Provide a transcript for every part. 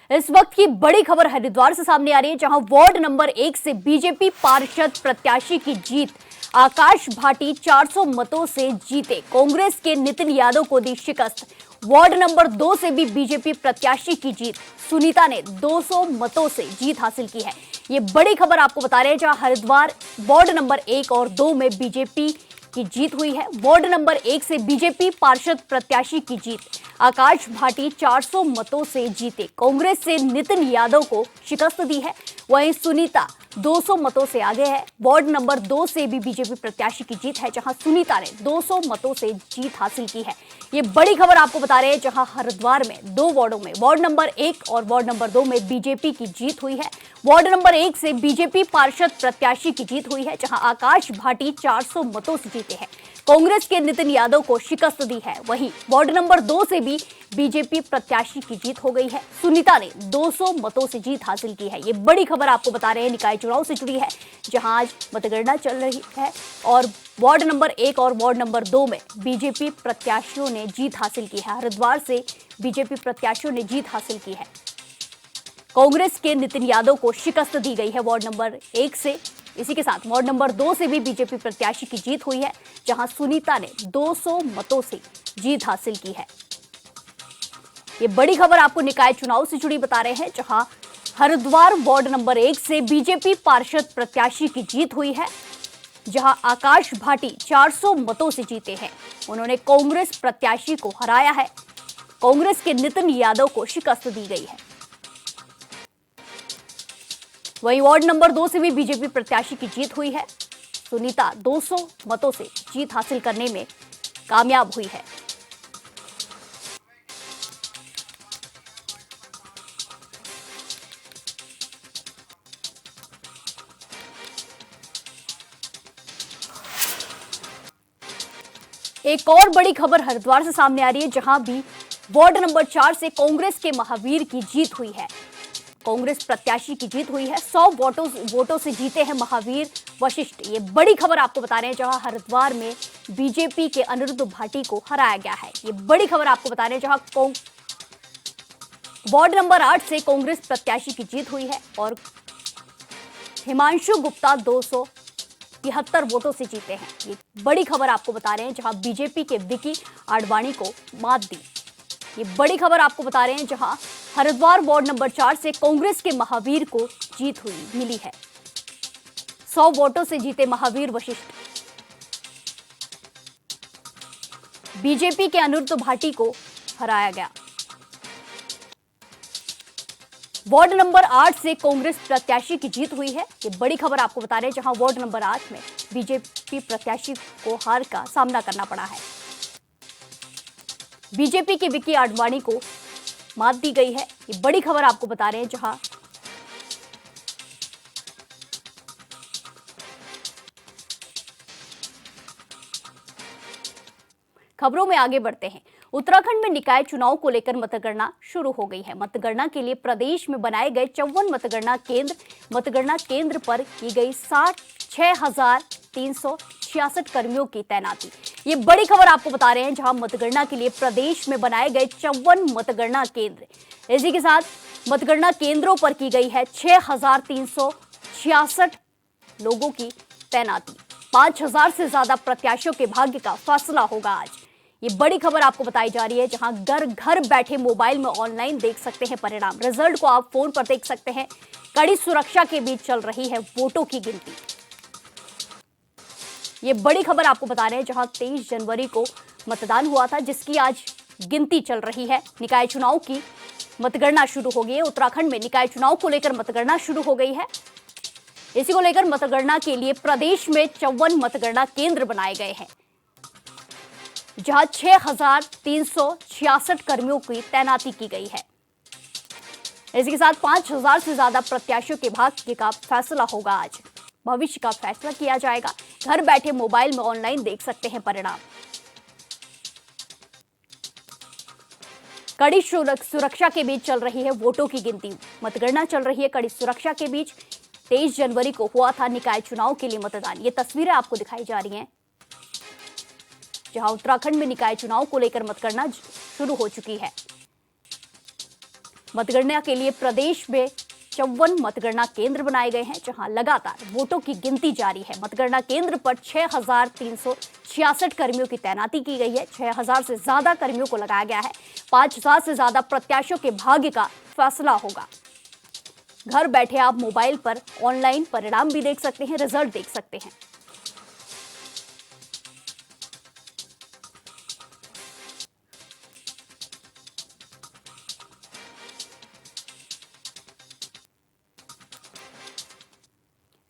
इस वक्त की बड़ी खबर हरिद्वार से सामने आ रही है, जहां वार्ड नंबर 1 से बीजेपी पार्षद प्रत्याशी की जीत। आकाश भाटी 400 मतों से जीते, कांग्रेस के नितिन यादव को दी शिकस्त। वार्ड नंबर 2 से भी बीजेपी प्रत्याशी की जीत, सुनीता ने 200 मतों से जीत हासिल की है। ये बड़ी खबर आपको बता रहे हैं, जहां हरिद्वार वार्ड नंबर 1 और 2 में बीजेपी की जीत हुई है। वार्ड नंबर 1 से बीजेपी पार्षद प्रत्याशी की जीत, आकाश भाटी 400 मतों से जीते, कांग्रेस से नितिन यादव को शिकस्त दी है। वहीं सुनीता 200 मतों से आगे है। वार्ड नंबर 2 से भी बीजेपी प्रत्याशी की जीत है, जहां सुनीता ने 200 मतों से जीत हासिल की है। ये बड़ी खबर आपको बता रहे हैं, जहां हरिद्वार में 2 वार्डों में, वार्ड नंबर 1 और वार्ड नंबर 2 में बीजेपी की जीत हुई है। वार्ड नंबर 1 से बीजेपी पार्षद प्रत्याशी की जीत हुई है, जहां आकाश भाटी 400 मतों से जीते हैं, कांग्रेस के नितिन यादव को शिकस्त दी है। वहीं वार्ड नंबर 2 से भी बीजेपी प्रत्याशी की जीत हो गई है, सुनीता ने 200 मतों से जीत हासिल की है। ये बड़ी खबर आपको बता रहे हैं, निकाय चुनाव से जुड़ी है, जहां आज मतगणना चल रही है और वार्ड नंबर 1 और वार्ड नंबर 2 में बीजेपी प्रत्याशियों ने जीत हासिल की है। हरिद्वार से बीजेपी प्रत्याशियों ने जीत हासिल की है, कांग्रेस के नितिन यादव को शिकस्त दी गई है वार्ड नंबर 1 से। इसी के साथ वार्ड नंबर 2 से भी बीजेपी प्रत्याशी की जीत हुई है, जहां सुनीता ने 200 मतों से जीत हासिल की है। ये बड़ी खबर आपको निकाय चुनाव से जुड़ी बता रहे हैं, जहां हरिद्वार वार्ड नंबर 1 से बीजेपी पार्षद प्रत्याशी की जीत हुई है, जहां आकाश भाटी 400 मतों से जीते हैं। उन्होंने कांग्रेस प्रत्याशी को हराया है, कांग्रेस के नितिन यादव को शिकस्त दी गई है। वहीं वार्ड नंबर 2 से भी बीजेपी प्रत्याशी की जीत हुई है, सुनीता 200 मतों से जीत हासिल करने में कामयाब हुई है। एक और बड़ी खबर हरिद्वार से सामने आ रही है, जहां भी वार्ड नंबर 4 से कांग्रेस के महावीर की जीत हुई है, कांग्रेस प्रत्याशी की जीत हुई है। 100 वोटों से जीते हैं महावीर वशिष्ठ। ये बड़ी खबर आपको बता रहे हैं, जहां हरिद्वार में बीजेपी के अनिरुद्ध भाटी को हराया गया है। ये बड़ी खबर आपको बता रहे हैं, जहां वार्ड नंबर 8 से कांग्रेस प्रत्याशी की जीत हुई है और हिमांशु गुप्ता 273 वोटों से जीते हैं। ये बड़ी खबर आपको बता रहे हैं, जहां बीजेपी के विकी आडवाणी को मात दी। ये बड़ी खबर आपको बता रहे हैं, जहां हरिद्वार वार्ड नंबर 4 से कांग्रेस के महावीर को जीत मिली है। 100 वोटों से जीते महावीर वशिष्ठ, बीजेपी के अनिरुद्ध भाटी को हराया गया। वार्ड नंबर 8 से कांग्रेस प्रत्याशी की जीत हुई है। ये बड़ी खबर आपको बता रहे हैं, जहां वार्ड नंबर 8 में बीजेपी प्रत्याशी को हार का सामना करना पड़ा है। बीजेपी के विकी आडवाणी को मात दी गई है। ये बड़ी खबर आपको बता रहे हैं, जहां खबरों में आगे बढ़ते हैं। उत्तराखंड में निकाय चुनाव को लेकर मतगणना शुरू हो गई है। मतगणना के लिए प्रदेश में बनाए गए 54 मतगणना केंद्र पर की गई 6,366 कर्मियों की तैनाती। ये बड़ी खबर आपको बता रहे हैं, जहां मतगणना के लिए प्रदेश में बनाए गए 54 मतगणना केंद्र, इसी के साथ मतगणना केंद्रों पर की गई है 6,366 लोगों की तैनाती। 5,000 से ज्यादा प्रत्याशियों के भाग्य का फैसला होगा आज। ये बड़ी खबर आपको बताई जा रही है, जहां घर बैठे मोबाइल में ऑनलाइन देख सकते हैं परिणाम। रिजल्ट को आप फोन पर देख सकते हैं। कड़ी सुरक्षा के बीच चल रही है वोटों की गिनती। ये बड़ी खबर आपको बता रहे हैं, जहां 23 जनवरी को मतदान हुआ था, जिसकी आज गिनती चल रही है। निकाय चुनाव की मतगणना शुरू हो गई है। उत्तराखंड में निकाय चुनाव को लेकर मतगणना शुरू हो गई है। इसी को लेकर मतगणना के लिए प्रदेश में 54 मतगणना केंद्र बनाए गए हैं, जहां 6,366 कर्मियों की तैनाती की गई है। इसी के साथ 5,000 से ज्यादा प्रत्याशियों के भाग्य का फैसला होगा आज। भविष्य का फैसला किया जाएगा। घर बैठे मोबाइल में ऑनलाइन देख सकते हैं परिणाम। कड़ी सुरक्षा के बीच चल रही है वोटों की गिनती। मतगणना चल रही है कड़ी सुरक्षा के बीच। 23 जनवरी को हुआ था निकाय चुनाव के लिए मतदान। ये तस्वीरें आपको दिखाई जा रही हैं, जहां उत्तराखंड में निकाय चुनाव को लेकर मतगणना शुरू हो चुकी है। मतगणना के लिए प्रदेश में 54 मतगणना केंद्र बनाए गए हैं, जहां लगातार वोटों की गिनती जारी है। मतगणना केंद्र पर 6,366 कर्मियों की तैनाती की गई है। 6,000 से ज्यादा कर्मियों को लगाया गया है। 5,000 से ज्यादा प्रत्याशियों के भाग्य का फैसला होगा। घर बैठे आप मोबाइल पर ऑनलाइन परिणाम भी देख सकते हैं, रिजल्ट देख सकते हैं।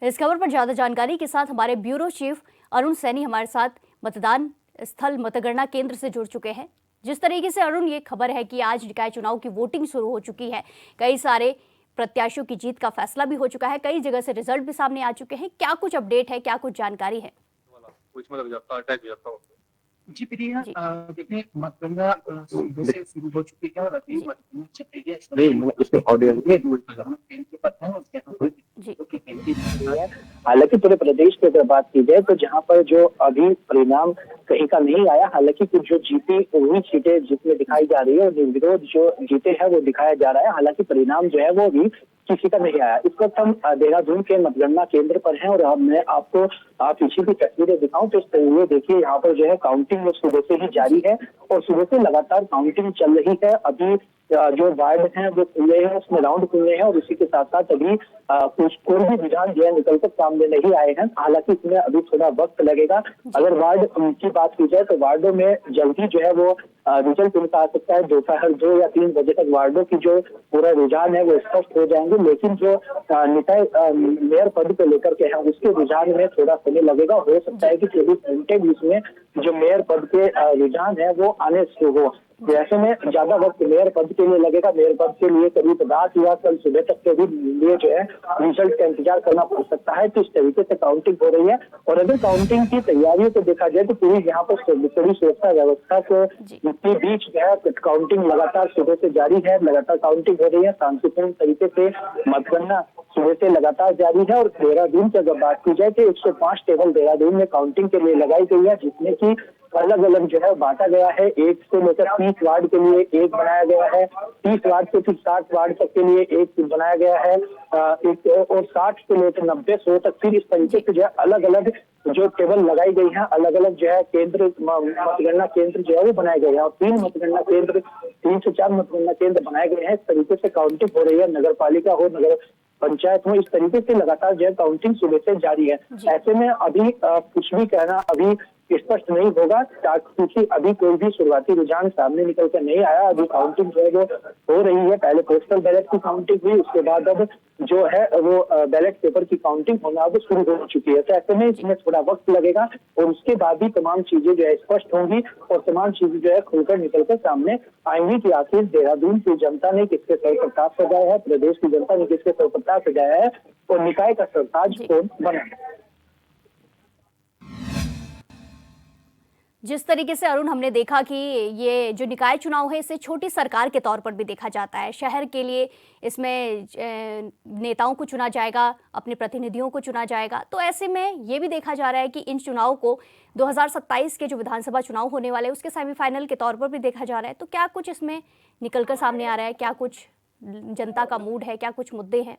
इस खबर पर ज्यादा जानकारी के साथ हमारे ब्यूरो चीफ अरुण सैनी हमारे साथ मतदान स्थल मतगणना केंद्र से जुड़ चुके हैं। जिस तरीके से अरुण, ये खबर है कि आज निकाय चुनाव की वोटिंग शुरू हो चुकी है, कई सारे प्रत्याशियों की जीत का फैसला भी हो चुका है, कई जगह से रिजल्ट भी सामने आ चुके हैं। क्या कुछ अपडेट है, क्या कुछ जानकारी है? उसमें लग जाता अटैक हो जाता जी प्रिया, देखिए मतगणना सुबह से शुरू हो चुकी है और अभी मतगणना चल रही है। हालांकि पूरे प्रदेश की अगर बात की जाए तो जहां पर जो अभी परिणाम कहीं का नहीं आया, हालांकि कुछ जो जीती हुई सीटें जिसमें दिखाई जा रही है और निर्विरोध जो जीते हैं वो दिखाया जा रहा है। हालांकि परिणाम जो है वो भी किसी का नहीं आया। इस वक्त हम देहरादून के मतगणना केंद्र पर हैं और अब मैं आपको पीछे की तस्वीरें दिखाऊं तो ये देखिए, यहाँ पर जो है काउंटिंग सुबह से ही जारी है और सुबह से लगातार काउंटिंग चल रही है। अभी जो वार्ड हैं वो खुले हैं, उसमें राउंड खुले हैं और इसी के साथ साथ अभी कुछ कोई भी रुझान जो है निकलकर सामने नहीं आए हैं। हालांकि इसमें अभी थोड़ा वक्त लगेगा। अगर वार्ड की बात की जाए तो वार्डों में जल्दी जो है वो रिजल्ट उनका आ सकता है। दोपहर 2 या 3 बजे तक वार्डों की जो पूरा रुझान है वो स्पष्ट हो जाएंगे, लेकिन जो निकाय मेयर पद को लेकर के है उसके रुझान में थोड़ा समय लगेगा। हो सकता है कि 24 घंटे बीच में जो मेयर पद के रुझान है वो आने शुरू हो। ऐसे में ज्यादा वक्त मेयर पद के लिए लगेगा। मेयर पद के लिए करीब रात या कल सुबह तक के भी लिए जो है रिजल्ट का इंतजार करना पड़ सकता है। तो इस तरीके से काउंटिंग हो रही है और अगर काउंटिंग की तैयारियों को देखा जाए तो पूरी यहाँ पर पूरी सुरक्षा व्यवस्था के बीच जो है काउंटिंग लगातार सुबह से जारी है। लगातार काउंटिंग हो रही है, शांतिपूर्ण तरीके से मतगणना सुबह से लगातार जारी है। और देहरादून की अगर बात की जाए तो 105 टेबल देहरादून में काउंटिंग के लिए लगाई गई है, जिसमें की अलग अलग जो है बांटा गया है। 1 से लेकर 30 वार्ड के लिए एक बनाया गया है, 30 वार्ड से फिर 60 वार्ड तक के लिए एक बनाया गया है, और 60 से लेकर 90 100 तक फिर इस तरीके से जो है अलग अलग जो टेबल लगाई गई है। अलग अलग जो है केंद्र मतगणना केंद्र जो है वो बनाए गए हैं और 3 से 4 मतगणना केंद्र बनाए गए हैं। इस तरीके से काउंटिंग हो रही है। नगर पालिका हो, नगर पंचायत हो, इस तरीके से लगातार जो है काउंटिंग सुबह से जारी है। ऐसे में अभी कुछ भी कहना अभी स्पष्ट नहीं होगा, क्योंकि अभी कोई भी शुरुआती रुझान सामने निकल कर नहीं आया। अभी काउंटिंग जो है वो हो रही है। पहले पोस्टल बैलेट की काउंटिंग हुई, उसके बाद अब जो है वो बैलेट पेपर की काउंटिंग होना अब शुरू हो चुकी है। तो ऐसे में इसमें थोड़ा वक्त लगेगा और उसके बाद ही तमाम चीजें जो है स्पष्ट होंगी और तमाम चीजें जो है खुलकर निकलकर सामने आएंगी कि आखिर देहरादून की जनता ने किसके सर पर ताज सजाया है, प्रदेश की जनता ने किसके सर पर ताज सजाया है और निकाय का सरताज कौन बना है। जिस तरीके से अरुण हमने देखा कि ये जो निकाय चुनाव है इसे छोटी सरकार के तौर पर भी देखा जाता है। शहर के लिए इसमें नेताओं को चुना जाएगा, अपने प्रतिनिधियों को चुना जाएगा। तो ऐसे में ये भी देखा जा रहा है कि इन चुनाव को 2027 के जो विधानसभा चुनाव होने वाले उसके सेमीफाइनल के तौर पर भी देखा जा रहा है। तो क्या कुछ इसमें निकलकर सामने आ रहा है, क्या कुछ जनता का मूड है, क्या कुछ मुद्दे हैं?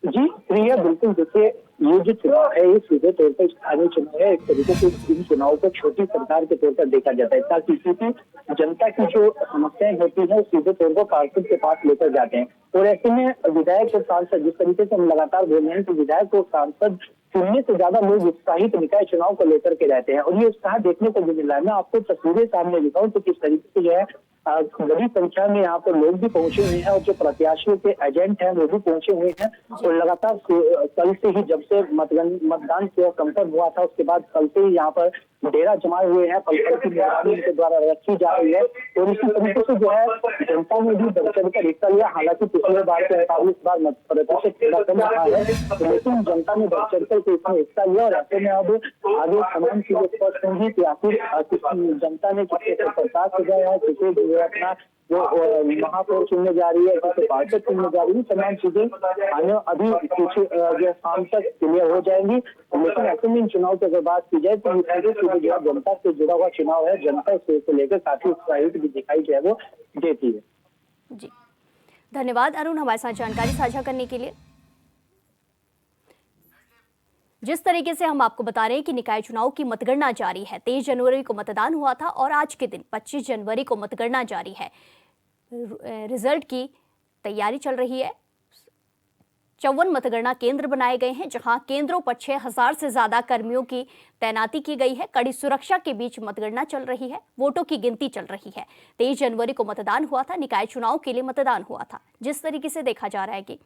जी प्रिया, बिल्कुल। देखिए, ये जो चुनाव है ये सीधे तौर पर स्थानीय चुनाव है। एक तरीके से इन चुनाव को छोटी सरकार के तौर पर देखा जाता है, ताकि क्योंकि जनता की जो समस्याएं होती है सीधे तौर पर पार्षद के पास लेकर जाते हैं। और ऐसे में विधायक और सांसद, जिस तरीके से हम लगातार बोल रहे हैं कि विधायक और सांसद चुनने से ज्यादा लोग उत्साहित निकाय चुनाव को लेकर के रहते हैं और ये उत्साह देखने को भी मिल रहा है। मैं आपको तस्वीरें सामने दिखाऊं तो किस तरीके से जो है बड़ी संख्या में यहाँ पर लोग भी पहुंचे हुए हैं और जो प्रत्याशियों के एजेंट हैं वो भी पहुंचे हुए हैं। और लगातार कल से ही, जब से मतदान संपन्न हुआ था उसके बाद कल से ही यहाँ पर डेरा जमाए हुए हैं। पल पल की निगरानी उनके द्वारा रखी जा रही है और इसी तरीके से जो है जनता ने भी बढ़ चढ़ कर हिस्सा लिया। हालांकि पिछले बार के मुकाबले इस बार प्रतिशत थोड़ा कम रहा है, लेकिन जनता ने बढ़ चढ़कर के इसमें हिस्सा लिया। और ऐसे में अब आगे तमाम चीजें स्पष्ट होंगी कि आखिर जनता ने किसके प्रकाश सजाया है, किसे अपना जो महापौर चुनने जा रही है, किसे पार्षद चुनने जा रही है। तमाम चीजें आने अभी कुछ जो शाम तक क्लियर हो जाएंगी। लेकिन ऐसे में इन चुनाव की अगर बात की जाए तो जो जनता से जुड़ा हुआ चुनाव है, जनता इसको लेकर काफी उत्साहित भी दिखाई जो है वो देती है। जी, धन्यवाद अरुण हमारे साथ जानकारी साझा करने के लिए। जिस तरीके से हम आपको बता रहे हैं कि निकाय चुनाव की मतगणना जारी है, 23 जनवरी को मतदान हुआ था और आज के दिन 25 जनवरी को मतगणना जारी है। रिजल्ट की तैयारी चल रही है। 54 मतगणना केंद्र बनाए गए हैं, जहां केंद्रों पर 6000 से ज्यादा कर्मियों की तैनाती की गई है। कड़ी सुरक्षा के बीच मतगणना चल रही है, वोटों की गिनती चल रही है। 23 जनवरी को मतदान हुआ था, निकाय चुनाव के लिए मतदान हुआ था। जिस तरीके से देखा जा रहा है कि